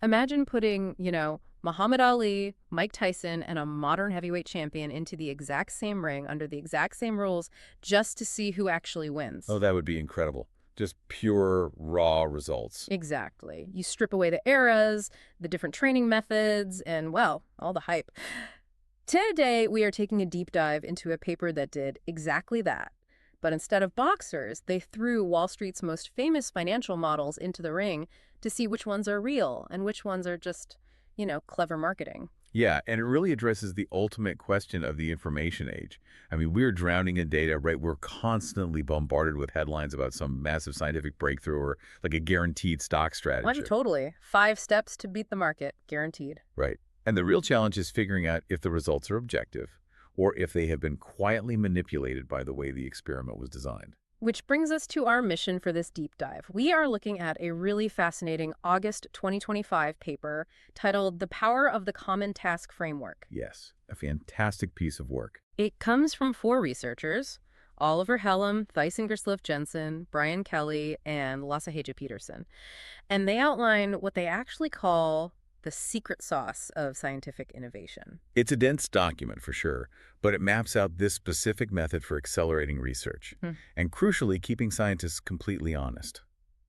Imagine putting, Muhammad Ali, Mike Tyson, and a modern heavyweight champion into the exact same ring under the exact same rules just to see who actually Oh, wins. that would be incredible. Just pure, raw results. Exactly. You strip away the eras, the different training methods, and, well, all the hype. Today, we are taking a deep dive into a paper that did exactly that. But instead of boxers, they threw Wall Street's most famous financial models into the ring to see which ones are real and which ones are just, clever marketing. Yeah, and it really addresses the ultimate question of the information age. I mean, we're drowning in data, right? We're constantly bombarded with headlines about some massive scientific breakthrough or like a guaranteed stock Well, strategy. totally. 5 steps to beat the market, guaranteed. Right. And the real challenge is figuring out if the results are objective or if they have been quietly manipulated by the way the experiment was designed. Which brings us to our mission for this deep dive. We are looking at a really fascinating August 2025 paper titled The Power of the Common Task Framework. Yes, a fantastic piece of work. It comes from 4 researchers, Oliver Hellam, Thijs Jensen, Brian Kelly, and Lasaheja Peterson. And they outline what they actually call the secret sauce of scientific innovation. It's a dense document for sure, but it maps out this specific method for accelerating research and crucially keeping scientists completely honest.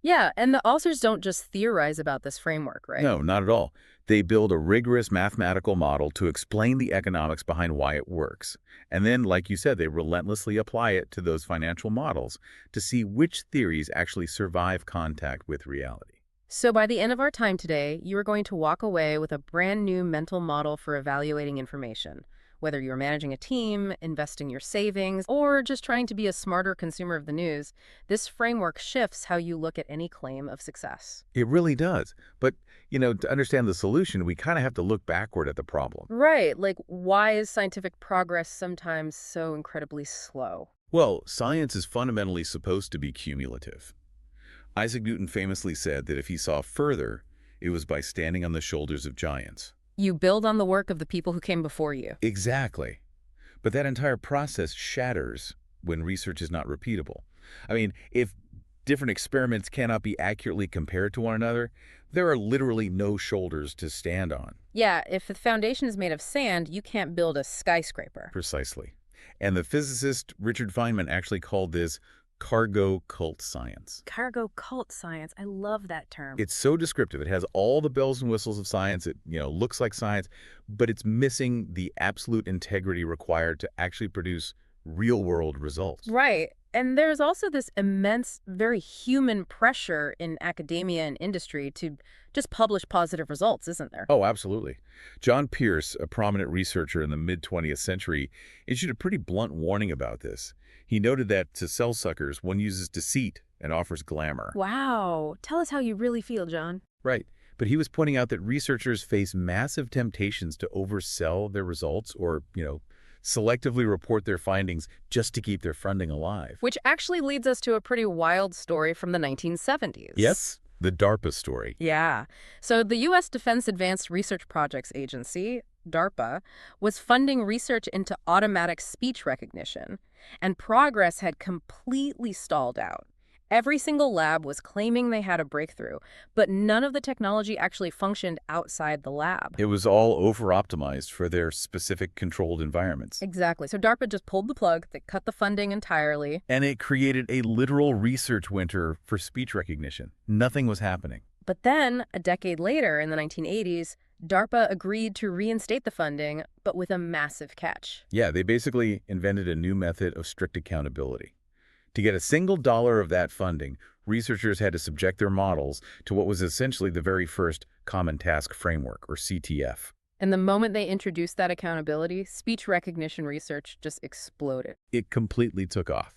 Yeah, and the authors don't just theorize about this framework, right? No, not at all. They build a rigorous mathematical model to explain the economics behind why it works. And then, like you said, they relentlessly apply it to those financial models to see which theories actually survive contact with reality. So by the end of our time today, you are going to walk away with a brand new mental model for evaluating information. Whether you're managing a team, investing your savings, or just trying to be a smarter consumer of the news, this framework shifts how you look at any claim of success. It really does. But, to understand the solution, we kind of have to look backward at the problem. Right, like why is scientific progress sometimes so incredibly slow? Well, science is fundamentally supposed to be cumulative. Isaac Newton famously said that if he saw further, it was by standing on the shoulders of giants. You build on the work of the people who came before you. Exactly. But that entire process shatters when research is not repeatable. I mean, if different experiments cannot be accurately compared to one another, there are literally no shoulders to stand on. Yeah, if the foundation is made of sand, you can't build a skyscraper. Precisely. And the physicist Richard Feynman actually called this cargo cult science. Cargo cult science. I love that term. It's so descriptive. It has all the bells and whistles of science. It, looks like science, but it's missing the absolute integrity required to actually produce real-world results. Right. And there's also this immense, very human pressure in academia and industry to just publish positive results, isn't there? Oh, absolutely. John Pierce, a prominent researcher in the mid-20th century, issued a pretty blunt warning about this. He noted that to sell suckers, one uses deceit and offers glamour. Wow. Tell us how you really feel, John. Right. But he was pointing out that researchers face massive temptations to oversell their results or, selectively report their findings just to keep their funding alive. Which actually leads us to a pretty wild story from the 1970s. Yes, the DARPA story. Yeah. So the U.S. Defense Advanced Research Projects Agency, DARPA, was funding research into automatic speech recognition, and progress had completely stalled out. Every single lab was claiming they had a breakthrough, but none of the technology actually functioned outside the lab. It was all over-optimized for their specific controlled environments. Exactly. So DARPA just pulled the plug. They cut the funding entirely. And it created a literal research winter for speech recognition. Nothing was happening. But then, a decade later, in the 1980s, DARPA agreed to reinstate the funding, but with a massive catch. Yeah, they basically invented a new method of strict accountability. To get a single dollar of that funding, researchers had to subject their models to what was essentially the very first Common Task Framework, or CTF. And the moment they introduced that accountability, speech recognition research just exploded. It completely took off.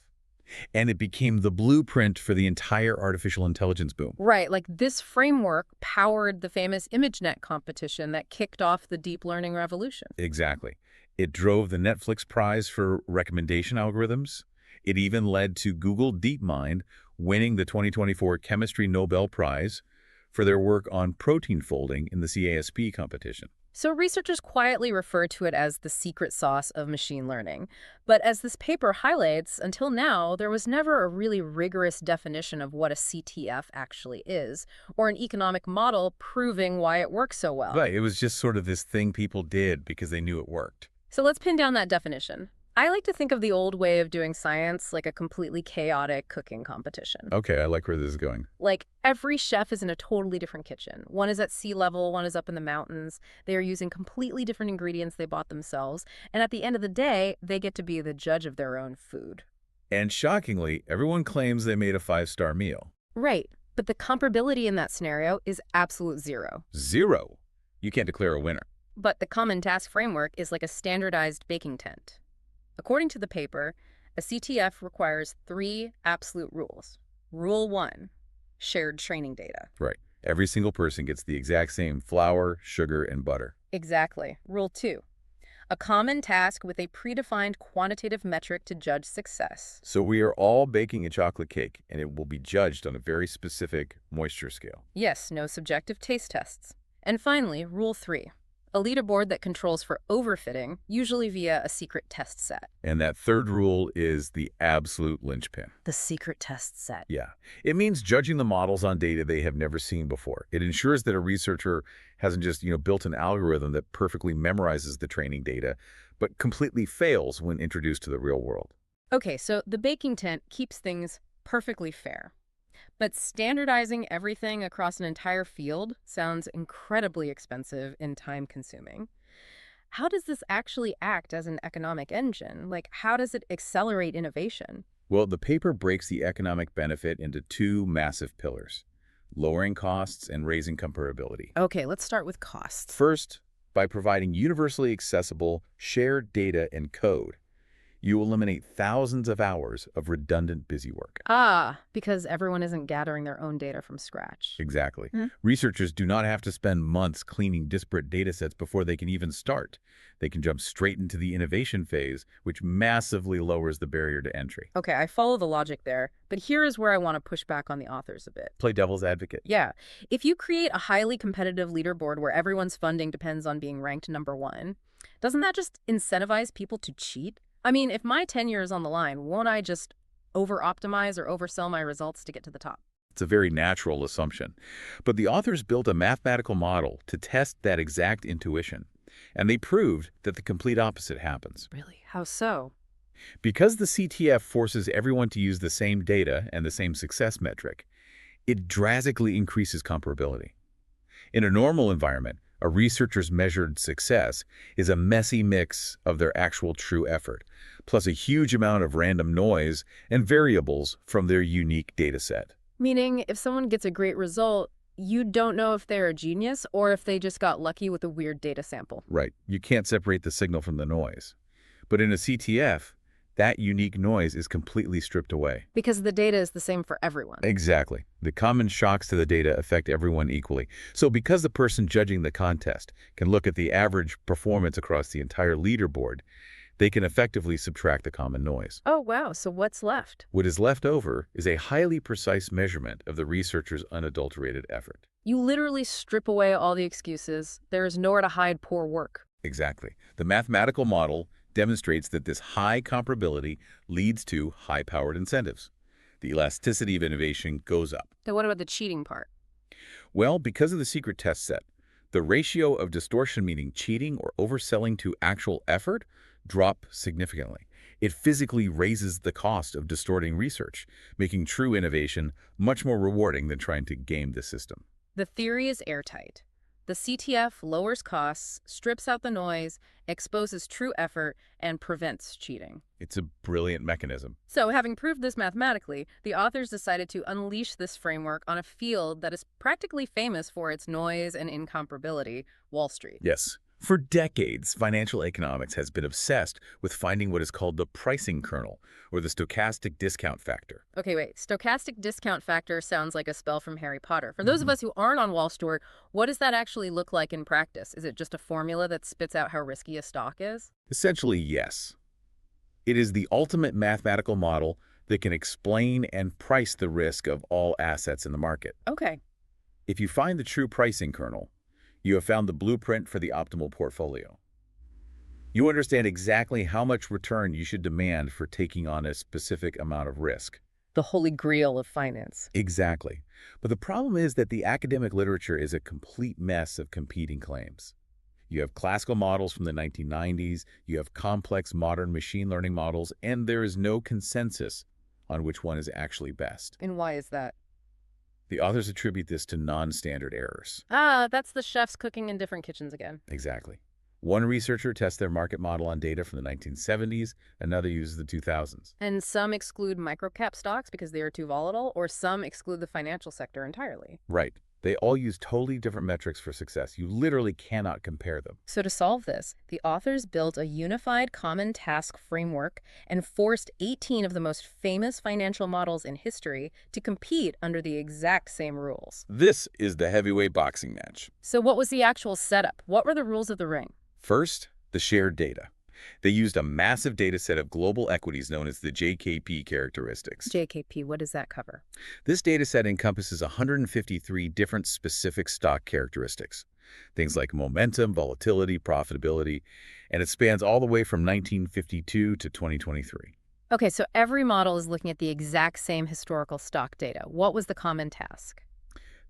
And it became the blueprint for the entire artificial intelligence boom. Right, like this framework powered the famous ImageNet competition that kicked off the deep learning revolution. Exactly. It drove the Netflix prize for recommendation algorithms. It even led to Google DeepMind winning the 2024 Chemistry Nobel Prize for their work on protein folding in the CASP competition. So researchers quietly refer to it as the secret sauce of machine learning. But as this paper highlights, until now, there was never a really rigorous definition of what a CTF actually is, or an economic model proving why it works so well. Right, it was just sort of this thing people did because they knew it worked. So let's pin down that definition. I like to think of the old way of doing science like a completely chaotic cooking competition. Okay, I like where this is going. Like, every chef is in a totally different kitchen. One is at sea level, one is up in the mountains. They are using completely different ingredients they bought themselves. And at the end of the day, they get to be the judge of their own food. And shockingly, everyone claims they made a 5-star meal. Right. But the comparability in that scenario is absolute zero. Zero. You can't declare a winner. But the common task framework is like a standardized baking tent. According to the paper, a CTF requires 3 absolute rules. Rule 1, shared training data. Right. Every single person gets the exact same flour, sugar, and butter. Exactly. Rule 2, a common task with a predefined quantitative metric to judge success. So we are all baking a chocolate cake, and it will be judged on a very specific moisture scale. Yes, no subjective taste tests. And finally, Rule 3, a leaderboard that controls for overfitting, usually via a secret test set. And that third rule is the absolute linchpin. The secret test set. Yeah. It means judging the models on data they have never seen before. It ensures that a researcher hasn't just, built an algorithm that perfectly memorizes the training data, but completely fails when introduced to the real world. Okay, so the baking tent keeps things perfectly fair. But standardizing everything across an entire field sounds incredibly expensive and time-consuming. How does this actually act as an economic engine? Like, how does it accelerate innovation? Well, the paper breaks the economic benefit into 2 massive pillars: lowering costs and raising comparability. Okay, let's start with costs. First, by providing universally accessible, shared data and code, you eliminate thousands of hours of redundant busy work. Because everyone isn't gathering their own data from scratch. Exactly. Researchers do not have to spend months cleaning disparate data sets before they can even start. They can jump straight into the innovation phase, which massively lowers the barrier to entry. Okay, I follow the logic there, but here is where I want to push back on the authors a bit. Play devil's advocate. Yeah, if you create a highly competitive leaderboard where everyone's funding depends on being ranked #1, doesn't that just incentivize people to cheat? I mean, if my tenure is on the line, won't I just over-optimize or oversell my results to get to the top? It's a very natural assumption. But the authors built a mathematical model to test that exact intuition, and they proved that the complete opposite happens. Really? How so? Because the CTF forces everyone to use the same data and the same success metric, it drastically increases comparability. In a normal environment, a researcher's measured success is a messy mix of their actual true effort, plus a huge amount of random noise and variables from their unique data set. Meaning, if someone gets a great result, you don't know if they're a genius or if they just got lucky with a weird data sample. Right. You can't separate the signal from the noise. But in a CTF, that unique noise is completely stripped away. Because the data is the same for everyone. Exactly. The common shocks to the data affect everyone equally. So because the person judging the contest can look at the average performance across the entire leaderboard, they can effectively subtract the common noise. Oh, wow. So what's left? What is left over is a highly precise measurement of the researcher's unadulterated effort. You literally strip away all the excuses. There is nowhere to hide poor work. Exactly. The mathematical model demonstrates that this high comparability leads to high-powered incentives. The elasticity of innovation goes up. Then what about the cheating part? Well, because of the secret test set, the ratio of distortion, meaning cheating or overselling to actual effort, drop significantly. It physically raises the cost of distorting research, making true innovation much more rewarding than trying to game the system. The theory is airtight. The CTF lowers costs, strips out the noise, exposes true effort, and prevents cheating. It's a brilliant mechanism. So, having proved this mathematically, the authors decided to unleash this framework on a field that is practically famous for its noise and incomparability, Wall Street. Yes. For decades, financial economics has been obsessed with finding what is called the pricing kernel, or the stochastic discount factor. Okay, wait. Stochastic discount factor sounds like a spell from Harry Potter. For those of us who aren't on Wall Street, what does that actually look like in practice? Is it just a formula that spits out how risky a stock is? Essentially, yes. It is the ultimate mathematical model that can explain and price the risk of all assets in the market. Okay. If you find the true pricing kernel, You have found the blueprint for the optimal portfolio. You understand exactly how much return you should demand for taking on a specific amount of risk. The holy grail of finance. Exactly. But the problem is that the academic literature is a complete mess of competing claims. You have classical models from the 1990s, you have complex modern machine learning models, and there is no consensus on which one is actually best. And why is that? The authors attribute this to non-standard errors. Ah, that's the chefs cooking in different kitchens again. Exactly. One researcher tests their market model on data from the 1970s, another uses the 2000s. And some exclude microcap stocks because they are too volatile, or some exclude the financial sector entirely. Right. They all use totally different metrics for success. You literally cannot compare them. So to solve this, the authors built a unified common task framework and forced 18 of the most famous financial models in history to compete under the exact same rules. This is the heavyweight boxing match. So what was the actual setup? What were the rules of the ring? First, the shared data. They used a massive data set of global equities known as the JKP characteristics. JKP, what does that cover? This data set encompasses 153 different specific stock characteristics. Things like momentum, volatility, profitability, and it spans all the way from 1952 to 2023. Okay, so every model is looking at the exact same historical stock data. What was the common task?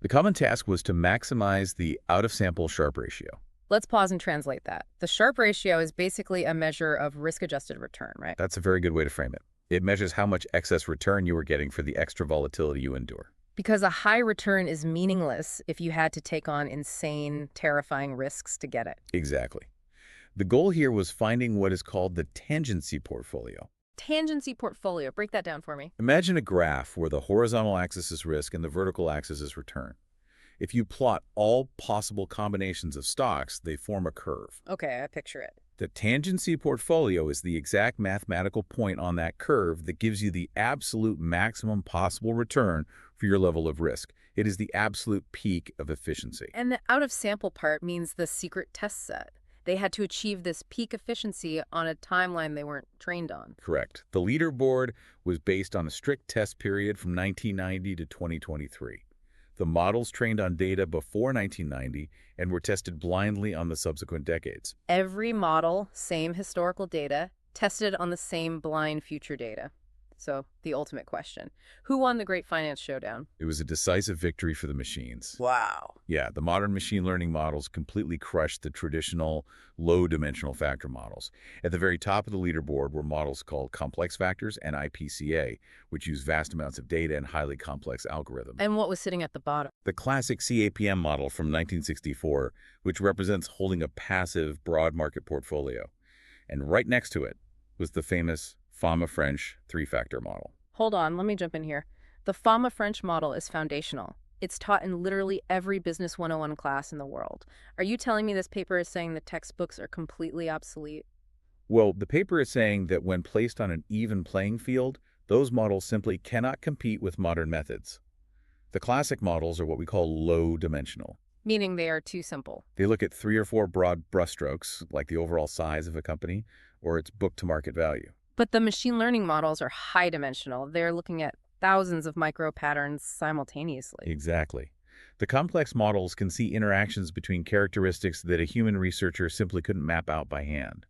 The common task was to maximize the out-of-sample Sharpe ratio. Let's pause and translate that. The Sharpe ratio is basically a measure of risk-adjusted return, right? That's a very good way to frame it. It measures how much excess return you are getting for the extra volatility you endure. Because a high return is meaningless if you had to take on insane, terrifying risks to get it. Exactly. The goal here was finding what is called the tangency portfolio. Tangency portfolio, break that down for me. Imagine a graph where the horizontal axis is risk and the vertical axis is return. If you plot all possible combinations of stocks, they form a curve. Okay, I picture it. The tangency portfolio is the exact mathematical point on that curve that gives you the absolute maximum possible return for your level of risk. It is the absolute peak of efficiency. And the out-of-sample part means the secret test set. They had to achieve this peak efficiency on a timeline they weren't trained on. Correct. The leaderboard was based on a strict test period from 1990 to 2023. The models trained on data before 1990 and were tested blindly on the subsequent decades. Every model, same historical data, tested on the same blind future data. So, the ultimate question. Who won the Great Finance Showdown? It was a decisive victory for the machines. Wow. Yeah, the modern machine learning models completely crushed the traditional low-dimensional factor models. At the very top of the leaderboard were models called complex factors and IPCA, which use vast amounts of data and highly complex algorithms. And what was sitting at the bottom? The classic CAPM model from 1964, which represents holding a passive, broad market portfolio. And right next to it was the famous Fama-French three-factor model. Hold on, let me jump in here. The Fama-French model is foundational. It's taught in literally every Business 101 class in the world. Are you telling me this paper is saying the textbooks are completely obsolete? Well, the paper is saying that when placed on an even playing field, those models simply cannot compete with modern methods. The classic models are what we call low-dimensional. Meaning they are too simple. They look at 3 or 4 broad brushstrokes, like the overall size of a company or its book-to-market value. But the machine learning models are high-dimensional. They're looking at thousands of micro-patterns simultaneously. Exactly. The complex models can see interactions between characteristics that a human researcher simply couldn't map out by hand.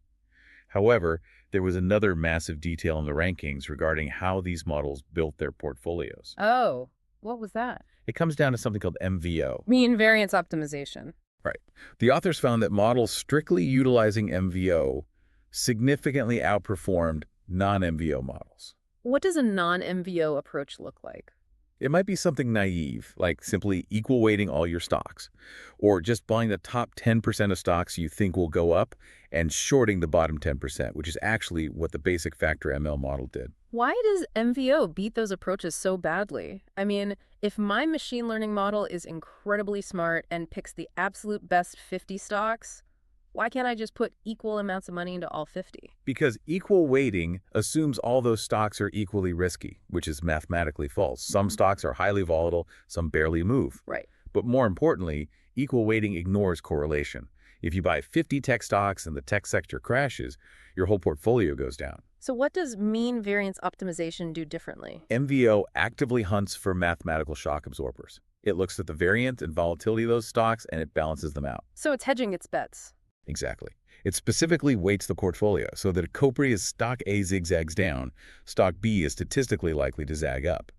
However, there was another massive detail in the rankings regarding how these models built their portfolios. Oh, what was that? It comes down to something called MVO. Mean-variance optimization. Right. The authors found that models strictly utilizing MVO significantly outperformed non-MVO models. What does a non-MVO approach look like? It might be something naive, like simply equal weighting all your stocks, or just buying the top 10% of stocks you think will go up and shorting the bottom 10%, which is actually what the basic factor ML model did. Why does MVO beat those approaches so badly? I mean, if my machine learning model is incredibly smart and picks the absolute best 50 stocks, why can't I just put equal amounts of money into all 50? Because equal weighting assumes all those stocks are equally risky, which is mathematically false. Some stocks are highly volatile, some barely move. Right. But more importantly, equal weighting ignores correlation. If you buy 50 tech stocks and the tech sector crashes, your whole portfolio goes down. So what does mean-variance optimization do differently? MVO actively hunts for mathematical shock absorbers. It looks at the variance and volatility of those stocks, and it balances them out. So it's hedging its bets. Exactly. It specifically weights the portfolio so that as stock A zigzags down, stock B is statistically likely to zag up.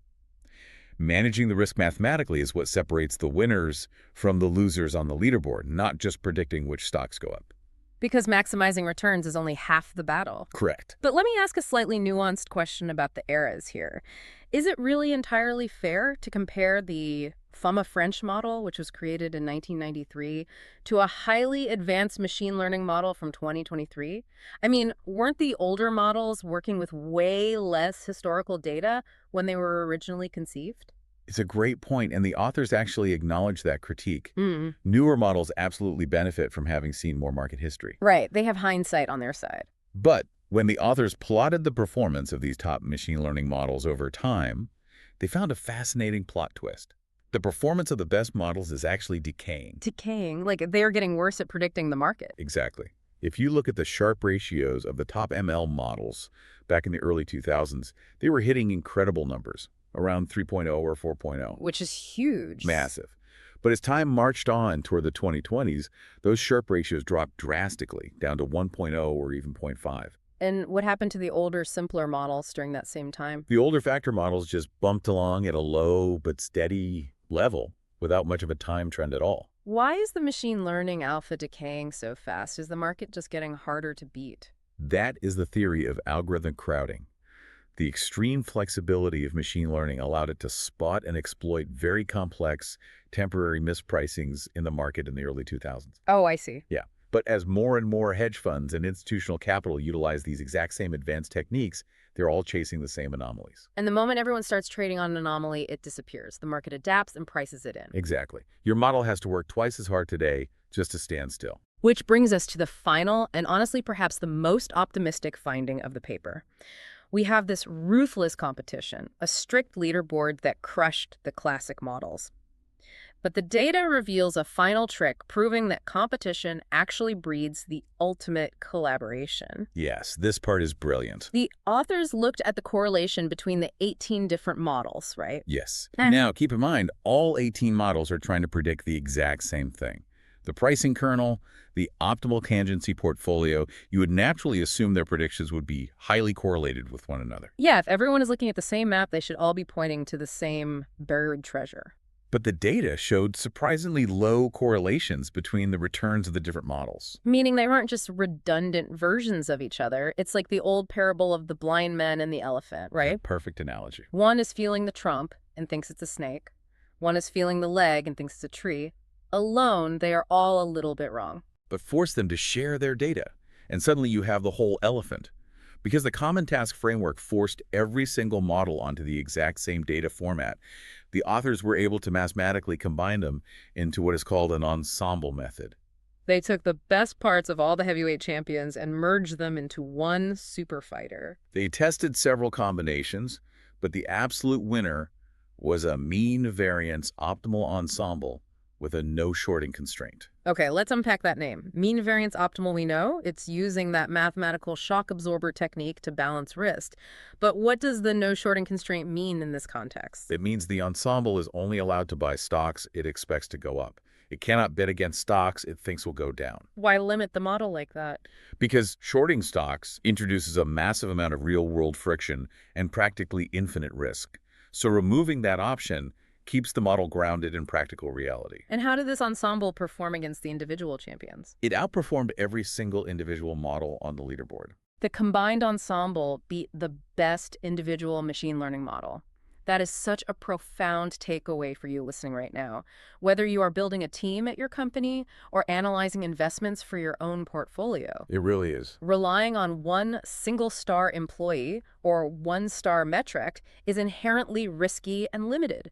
Managing the risk mathematically is what separates the winners from the losers on the leaderboard, not just predicting which stocks go up. Because maximizing returns is only half the battle. Correct. But let me ask a slightly nuanced question about the eras here. Is it really entirely fair to compare the French model, which was created in 1993, to a highly advanced machine learning model from 2023? I mean, weren't the older models working with way less historical data when they were originally conceived? It's a great point, and the authors actually acknowledge that critique. Mm. Newer models absolutely benefit from having seen more market history. Right. They have hindsight on their side. But when the authors plotted the performance of these top machine learning models over time, they found a fascinating plot twist. The performance of the best models is actually decaying. Decaying, like they're getting worse at predicting the market. Exactly. If you look at the Sharpe ratios of the top ML models back in the early 2000s, they were hitting incredible numbers, around 3.0 or 4.0. Which is huge. Massive. But as time marched on toward the 2020s, those Sharpe ratios dropped drastically, down to 1.0 or even 0.5. And what happened to the older, simpler models during that same time? The older factor models just bumped along at a low but steady level without much of a time trend at all. Why is the machine learning alpha decaying so fast? Is the market just getting harder to beat? That is the theory of algorithmic crowding. The extreme flexibility of machine learning allowed it to spot and exploit very complex, temporary mispricings in the market in the early 2000s. Oh, I see. Yeah. But as more and more hedge funds and institutional capital utilize these exact same advanced techniques, they're all chasing the same anomalies. And the moment everyone starts trading on an anomaly, it disappears. The market adapts and prices it in. Exactly. Your model has to work twice as hard today just to stand still. Which brings us to the final and honestly perhaps the most optimistic finding of the paper. We have this ruthless competition, a strict leaderboard that crushed the classic models. But the data reveals a final trick, proving that competition actually breeds the ultimate collaboration. Yes, this part is brilliant. The authors looked at the correlation between the 18 different models, right? Yes. Now, keep in mind, all 18 models are trying to predict the exact same thing. The pricing kernel, the optimal tangency portfolio, you would naturally assume their predictions would be highly correlated with one another. Yeah, if everyone is looking at the same map, they should all be pointing to the same buried treasure. But the data showed surprisingly low correlations between the returns of the different models. Meaning they aren't just redundant versions of each other. It's like the old parable of the blind man and the elephant, right? Perfect analogy. One is feeling the trump and thinks it's a snake. One is feeling the leg and thinks it's a tree. Alone, they are all a little bit wrong. But force them to share their data, and suddenly you have the whole elephant. Because the common task framework forced every single model onto the exact same data format, the authors were able to mathematically combine them into what is called an ensemble method. They took the best parts of all the heavyweight champions and merged them into one super fighter. They tested several combinations, but the absolute winner was a mean-variance optimal ensemble with a no-shorting constraint. Okay, let's unpack that name. Mean variance optimal, we know. It's using that mathematical shock absorber technique to balance risk. But what does the no shorting constraint mean in this context? It means the ensemble is only allowed to buy stocks it expects to go up. It cannot bet against stocks it thinks will go down. Why limit the model like that? Because shorting stocks introduces a massive amount of real-world friction and practically infinite risk. So removing that option keeps the model grounded in practical reality. And how did this ensemble perform against the individual champions? It outperformed every single individual model on the leaderboard. The combined ensemble beat the best individual machine learning model. That is such a profound takeaway for you listening right now. Whether you are building a team at your company or analyzing investments for your own portfolio. It really is. Relying on one single-star employee or one-star metric is inherently risky and limited.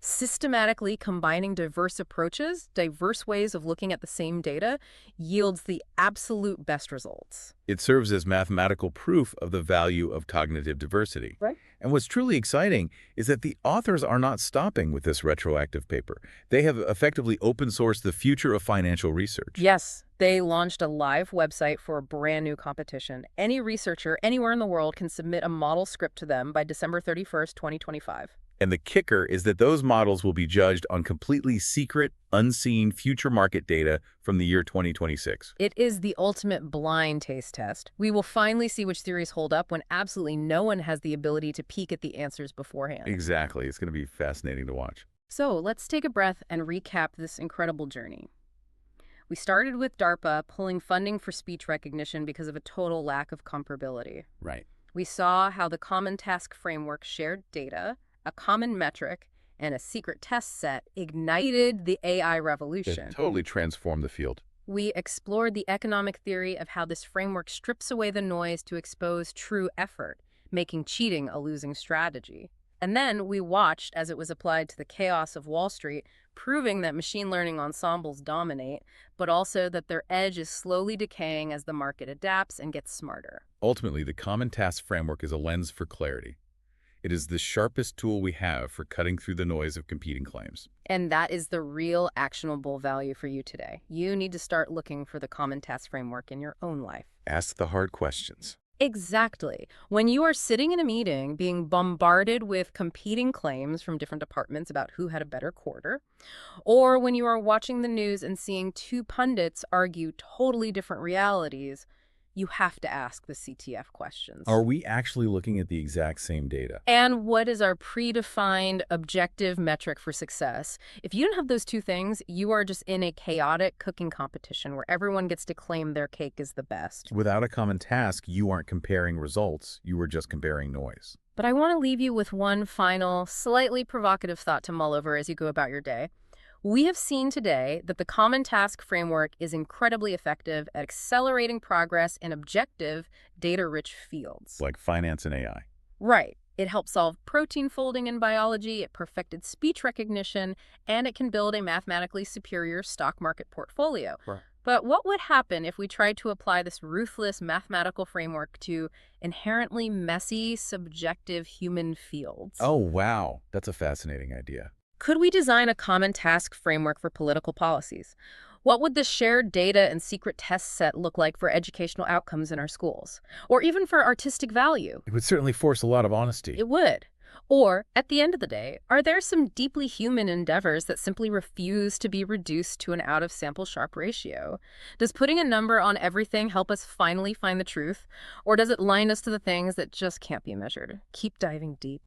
Systematically combining diverse approaches, diverse ways of looking at the same data, yields the absolute best results. It serves as mathematical proof of the value of cognitive diversity. Right. And what's truly exciting is that the authors are not stopping with this retroactive paper. They have effectively open-sourced the future of financial research. Yes, they launched a live website for a brand new competition. Any researcher anywhere in the world can submit a model script to them by December 31st, 2025. And the kicker is that those models will be judged on completely secret, unseen future market data from the year 2026. It is the ultimate blind taste test. We will finally see which theories hold up when absolutely no one has the ability to peek at the answers beforehand. Exactly. It's going to be fascinating to watch. So let's take a breath and recap this incredible journey. We started with DARPA pulling funding for speech recognition because of a total lack of comparability. Right. We saw how the Common Task Framework shared data, a common metric, and a secret test set ignited the AI revolution. It totally transformed the field. We explored the economic theory of how this framework strips away the noise to expose true effort, making cheating a losing strategy. And then we watched as it was applied to the chaos of Wall Street, proving that machine learning ensembles dominate, but also that their edge is slowly decaying as the market adapts and gets smarter. Ultimately, the Common Task Framework is a lens for clarity. It is the sharpest tool we have for cutting through the noise of competing claims. And that is the real actionable value for you today. You need to start looking for the Common Task Framework in your own life. Ask the hard questions. Exactly. When you are sitting in a meeting being bombarded with competing claims from different departments about who had a better quarter, or when you are watching the news and seeing two pundits argue totally different realities, you have to ask the CTF questions. Are we actually looking at the exact same data? And what is our predefined objective metric for success? If you don't have those two things, you are just in a chaotic cooking competition where everyone gets to claim their cake is the best. Without a common task, you aren't comparing results. You are just comparing noise. But I want to leave you with one final, slightly provocative thought to mull over as you go about your day. We have seen today that the Common Task Framework is incredibly effective at accelerating progress in objective, data-rich fields. Like finance and AI. Right. It helps solve protein folding in biology, it perfected speech recognition, and it can build a mathematically superior stock market portfolio. Right. But what would happen if we tried to apply this ruthless mathematical framework to inherently messy, subjective human fields? Oh, wow. That's a fascinating idea. Could we design a common task framework for political policies? What would the shared data and secret test set look like for educational outcomes in our schools? Or even for artistic value? It would certainly force a lot of honesty. It would. Or, at the end of the day, are there some deeply human endeavors that simply refuse to be reduced to an out-of-sample Sharpe ratio? Does putting a number on everything help us finally find the truth? Or does it line us to the things that just can't be measured? Keep diving deep.